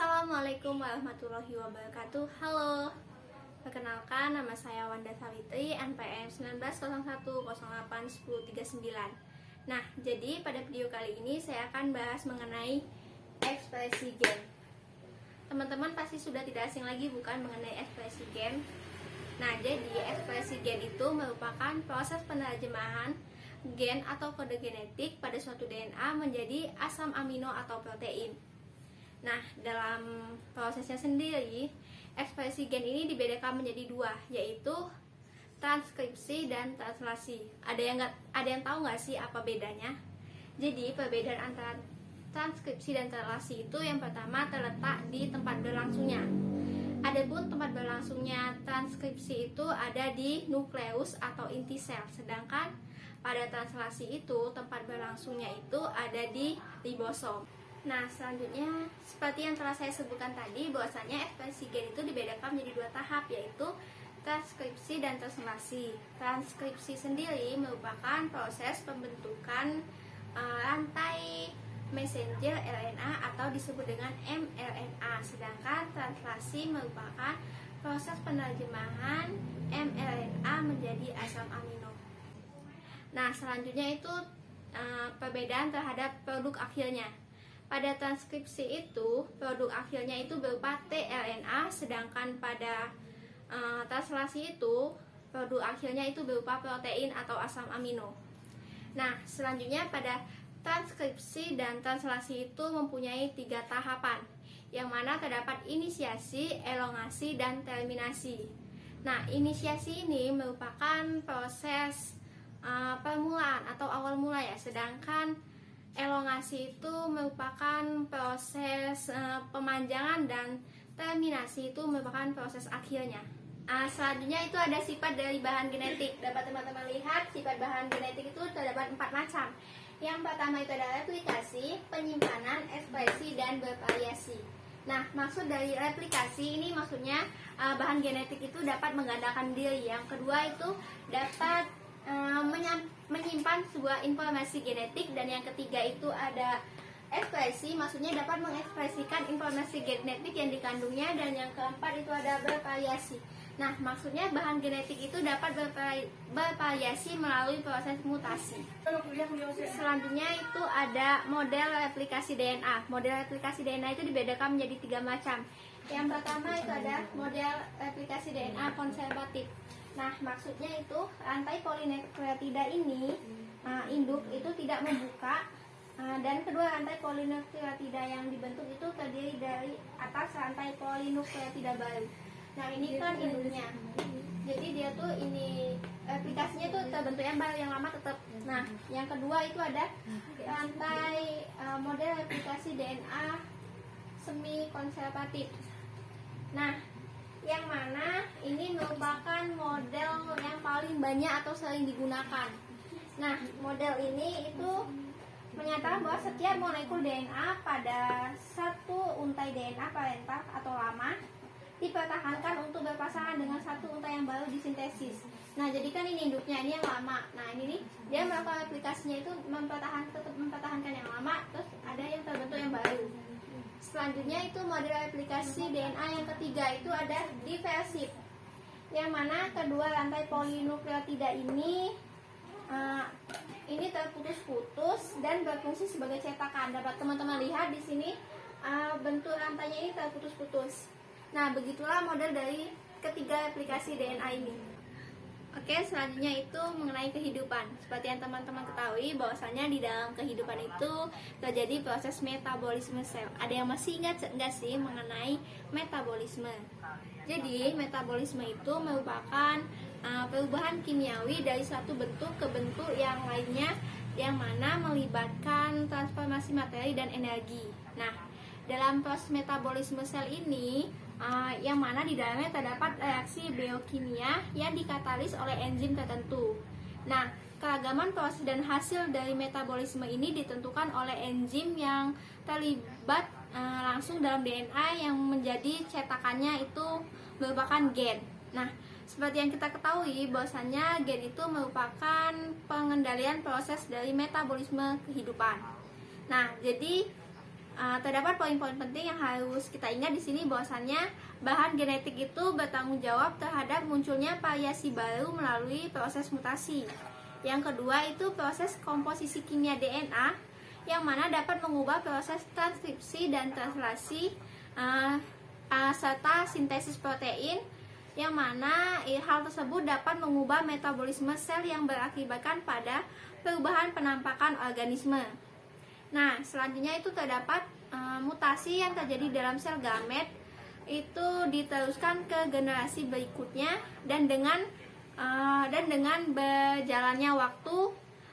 Assalamualaikum warahmatullahi wabarakatuh. Halo, perkenalkan nama saya Wanda Sawitri, NPM 1901081039. Nah, jadi pada video kali ini saya akan bahas mengenai ekspresi gen. Teman-teman pasti sudah tidak asing lagi bukan mengenai ekspresi gen. Nah, jadi ekspresi gen itu merupakan proses penerjemahan gen atau kode genetik pada suatu DNA menjadi asam amino atau protein. Nah, dalam prosesnya sendiri, ekspresi gen ini dibedakan menjadi dua, yaitu transkripsi dan translasi. Ada yang tahu nggak sih apa bedanya? Jadi, perbedaan antara transkripsi dan translasi itu yang pertama terletak di tempat berlangsungnya. Adapun tempat berlangsungnya transkripsi itu ada di nukleus atau inti sel, sedangkan pada translasi itu tempat berlangsungnya itu ada di ribosom. Nah, selanjutnya seperti yang telah saya sebutkan tadi, bahwasanya ekspresi gen itu dibedakan menjadi dua tahap, yaitu transkripsi dan translasi. Transkripsi sendiri merupakan proses pembentukan rantai messenger RNA atau disebut dengan mRNA, sedangkan translasi merupakan proses penerjemahan mRNA menjadi asam amino. Nah, selanjutnya itu perbedaan terhadap produk akhirnya. Pada transkripsi itu, produk akhirnya itu berupa tRNA, sedangkan pada translasi itu, produk akhirnya itu berupa protein atau asam amino. Nah, selanjutnya pada transkripsi dan translasi itu mempunyai 3 tahapan, yang mana terdapat inisiasi, elongasi, dan terminasi. Nah, inisiasi ini merupakan proses permulaan atau awal mula ya, sedangkan elongasi itu merupakan proses pemanjangan dan terminasi itu merupakan proses akhirnya. Selanjutnya itu ada sifat dari bahan genetik. Dapat teman-teman lihat sifat bahan genetik itu terdapat 4 macam. Yang pertama itu adalah replikasi, penyimpanan, ekspresi, dan bervariasi. Nah, maksud dari replikasi ini maksudnya bahan genetik itu dapat menggandakan diri. Yang kedua itu dapat menyimpan sebuah informasi genetik, dan yang ketiga itu ada ekspresi, maksudnya dapat mengekspresikan informasi genetik yang dikandungnya, dan yang keempat itu ada bervariasi. Nah, maksudnya bahan genetik itu dapat bervariasi melalui proses mutasi. Selanjutnya itu ada model replikasi DNA. Model replikasi DNA itu dibedakan menjadi 3 macam. Yang pertama itu ada model replikasi DNA konservatif. Nah, maksudnya itu rantai polinukleotida ini induk itu tidak membuka, dan kedua rantai polinukleotida yang dibentuk itu terdiri dari atas rantai polinukleotida baru. Nah, ini kan induknya. Jadi dia tuh ini replikasinya tuh terbentuk yang baru, yang lama tetap. Nah, yang kedua itu ada rantai model replikasi DNA semi konservatif. Nah, yang mana ini merupakan model yang paling banyak atau sering digunakan. Nah, model ini itu menyatakan bahwa setiap molekul DNA pada satu untai DNA parental atau lama dipertahankan untuk berpasangan dengan satu untai yang baru disintesis. Nah, jadi kan ini induknya, ini yang lama. Nah, ini nih dia melakukan replikasinya itu tetap mempertahankan yang lama, terus ada yang terbentuk yang baru. Selanjutnya itu model replikasi DNA yang ketiga itu ada diversif, yang mana kedua rantai polinukleotida ini terputus-putus dan berfungsi sebagai cetakan. Dapat teman-teman lihat di sini bentuk rantainya ini terputus-putus. Nah, begitulah model dari ketiga replikasi DNA ini. Oke, selanjutnya itu mengenai kehidupan. Seperti yang teman-teman ketahui, bahwasanya di dalam kehidupan itu terjadi proses metabolisme sel. Ada yang masih ingat nggak sih mengenai metabolisme? Jadi, metabolisme itu merupakan perubahan kimiawi dari satu bentuk ke bentuk yang lainnya, yang mana melibatkan transformasi materi dan energi. Nah, dalam proses metabolisme sel ini, yang mana di dalamnya terdapat reaksi biokimia yang dikatalis oleh enzim tertentu. Nah, keragaman proses dan hasil dari metabolisme ini ditentukan oleh enzim yang terlibat langsung dalam DNA, yang menjadi cetakannya itu merupakan gen. Nah, seperti yang kita ketahui bahwasanya gen itu merupakan pengendalian proses dari metabolisme kehidupan. Nah, jadi Terdapat poin-poin penting yang harus kita ingat di sini, bahwasannya bahan genetik itu bertanggung jawab terhadap munculnya variasi baru melalui proses mutasi. Yang kedua itu proses komposisi kimia DNA, yang mana dapat mengubah proses transkripsi dan translasi serta sintesis protein, yang mana hal tersebut dapat mengubah metabolisme sel yang berakibatkan pada perubahan penampakan organisme. Nah, selanjutnya itu terdapat mutasi yang terjadi dalam sel gamet itu diteruskan ke generasi berikutnya, dan dengan berjalannya waktu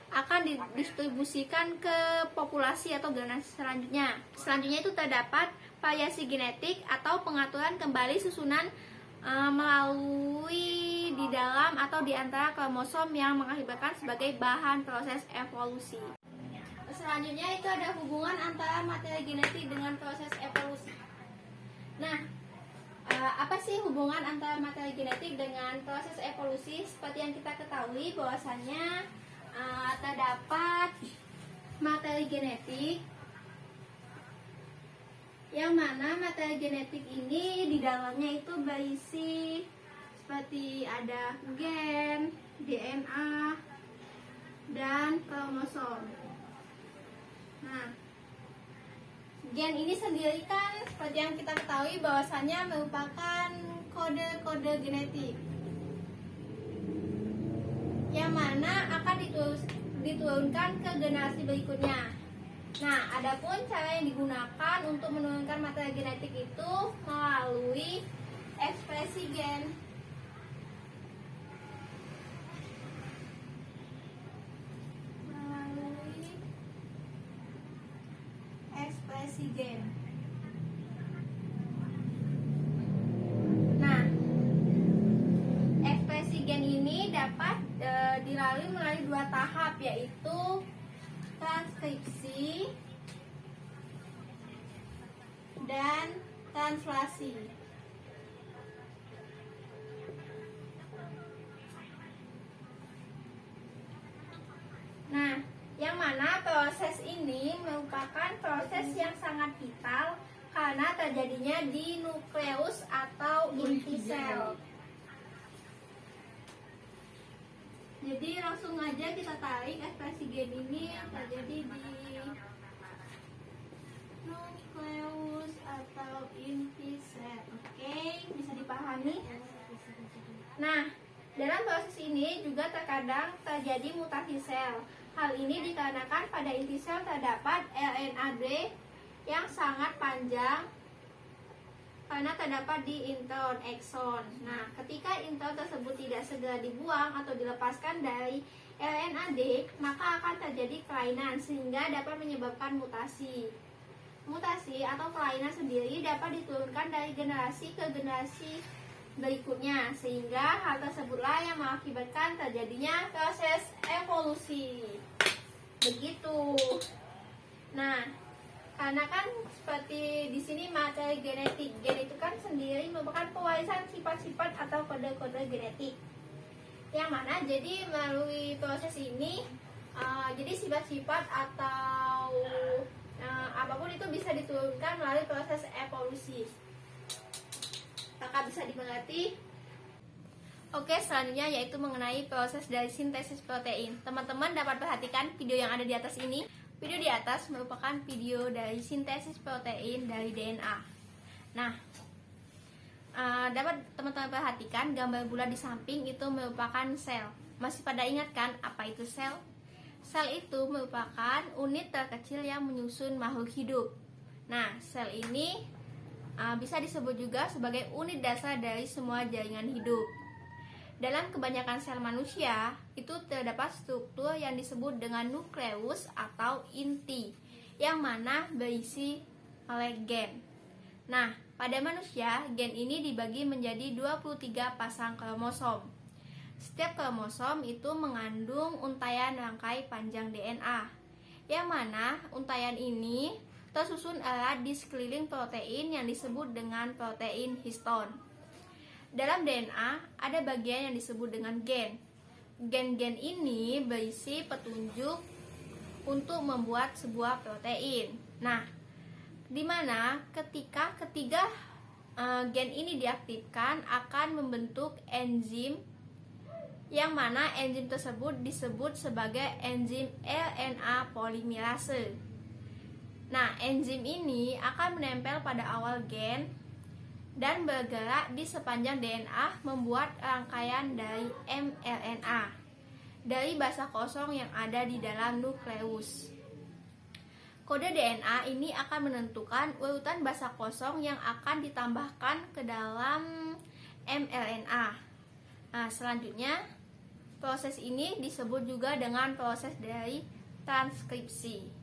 akan didistribusikan ke populasi atau generasi selanjutnya. Selanjutnya itu terdapat variasi genetik atau pengaturan kembali susunan melalui di dalam atau di antara kromosom yang mengakibatkan sebagai bahan proses evolusi. Selanjutnya itu ada hubungan antara materi genetik dengan proses evolusi. Nah, apa sih hubungan antara materi genetik dengan proses evolusi? Seperti yang kita ketahui bahwasannya terdapat materi genetik, yang mana materi genetik ini di dalamnya itu berisi seperti ada gen, DNA, dan kromosom. Nah, gen ini sendiri kan seperti yang kita ketahui bahwasannya merupakan kode-kode genetik, yang mana akan diturunkan ke generasi berikutnya. Nah, adapun cara yang digunakan untuk menurunkan materi genetik itu melalui ekspresi gen. Nah, ekspresi gen ini dapat dilalui melalui dua tahap, yaitu transkripsi dan translasi. Nah, yang mana proses ini merupakan proses yang sangat vital karena terjadinya di nukleus atau inti sel. Jadi langsung aja kita tarik ekspresi gen ini terjadi di nukleus atau inti sel. Oke, bisa dipahami? Nah, dalam proses ini juga terkadang terjadi mutasi sel. Hal ini dikarenakan pada inti sel terdapat RNA-D yang sangat panjang karena terdapat di intron exon. Nah, ketika intron tersebut tidak segera dibuang atau dilepaskan dari RNA-D, maka akan terjadi kelainan sehingga dapat menyebabkan mutasi. Mutasi atau kelainan sendiri dapat diturunkan dari generasi ke generasi berikutnya, sehingga hal tersebutlah yang mengakibatkan terjadinya proses evolusi. Begitu. Nah, karena kan seperti di sini materi genetik, gen itu kan sendiri merupakan pewarisan sifat-sifat atau kode-kode genetik, yang mana jadi melalui proses ini jadi sifat-sifat atau apapun itu bisa diturunkan melalui proses evolusi. Apakah bisa dimengerti? Oke, selanjutnya yaitu mengenai proses dari sintesis protein. Teman-teman dapat perhatikan video yang ada di atas ini. Video di atas merupakan video dari sintesis protein dari DNA. Nah, dapat teman-teman perhatikan gambar bulat di samping itu merupakan sel. Masih pada ingat kan apa itu sel? Sel itu merupakan unit terkecil yang menyusun makhluk hidup. Nah, sel ini bisa disebut juga sebagai unit dasar dari semua jaringan hidup. Dalam kebanyakan sel manusia, itu terdapat struktur yang disebut dengan nukleus atau inti, yang mana berisi oleh gen. Nah, pada manusia, gen ini dibagi menjadi 23 pasang kromosom. Setiap kromosom itu mengandung untaian rangkai panjang DNA, yang mana untaian ini tersusun erat di sekeliling protein yang disebut dengan protein histon. Dalam DNA ada bagian yang disebut dengan gen. Gen-gen ini berisi petunjuk untuk membuat sebuah protein. Nah, dimana ketika ketiga gen ini diaktifkan akan membentuk enzim, yang mana enzim tersebut disebut sebagai enzim RNA polimerase. Nah, enzim ini akan menempel pada awal gen dan bergerak di sepanjang DNA membuat rangkaian dari mRNA dari basa kosong yang ada di dalam nukleus. Kode DNA ini akan menentukan urutan basa kosong yang akan ditambahkan ke dalam mRNA. Nah, selanjutnya proses ini disebut juga dengan proses dari transkripsi.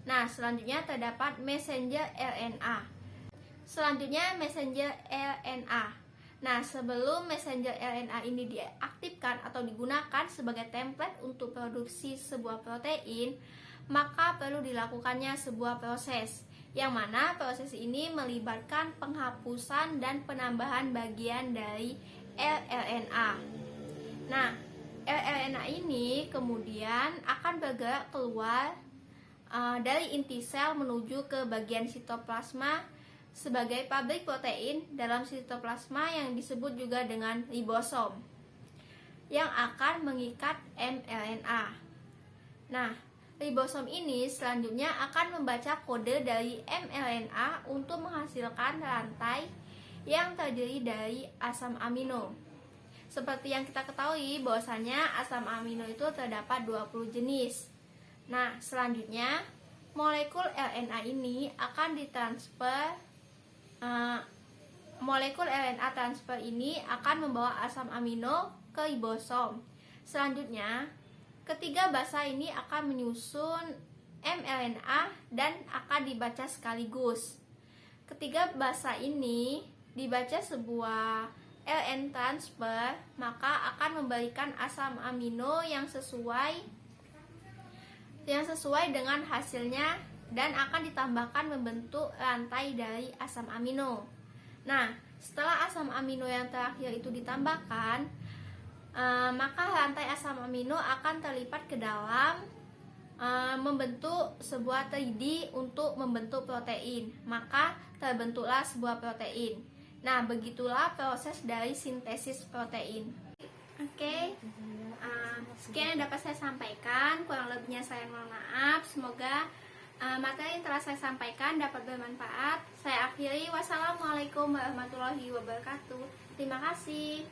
Nah, selanjutnya terdapat messenger RNA. Selanjutnya messenger RNA. Nah, sebelum messenger RNA ini diaktifkan atau digunakan sebagai template untuk produksi sebuah protein, maka perlu dilakukannya sebuah proses, yang mana proses ini melibatkan penghapusan dan penambahan bagian dari rRNA. Nah, rRNA ini kemudian akan bergerak keluar dari inti sel menuju ke bagian sitoplasma sebagai pabrik protein dalam sitoplasma yang disebut juga dengan ribosom, yang akan mengikat mRNA. Nah, ribosom ini selanjutnya akan membaca kode dari mRNA untuk menghasilkan rantai yang terdiri dari asam amino. Seperti yang kita ketahui bahwasanya asam amino itu terdapat 20 jenis. Nah, selanjutnya molekul RNA ini akan ditransfer. Molekul RNA transfer ini akan membawa asam amino ke ribosom. Selanjutnya, ketiga basa ini akan menyusun mRNA dan akan dibaca sekaligus. Ketiga basa ini dibaca sebuah RNA transfer, maka akan memberikan asam amino yang sesuai dengan hasilnya dan akan ditambahkan membentuk rantai dari asam amino. Nah, setelah asam amino yang terakhir itu ditambahkan, maka rantai asam amino akan terlipat ke dalam membentuk sebuah 3D untuk membentuk protein. Maka terbentuklah sebuah protein. Nah, begitulah proses dari sintesis protein. Oke. Sekian yang dapat saya sampaikan, kurang lebihnya saya mohon maaf. Semoga materi yang telah saya sampaikan dapat bermanfaat. Saya akhiri, wassalamualaikum warahmatullahi wabarakatuh. Terima kasih.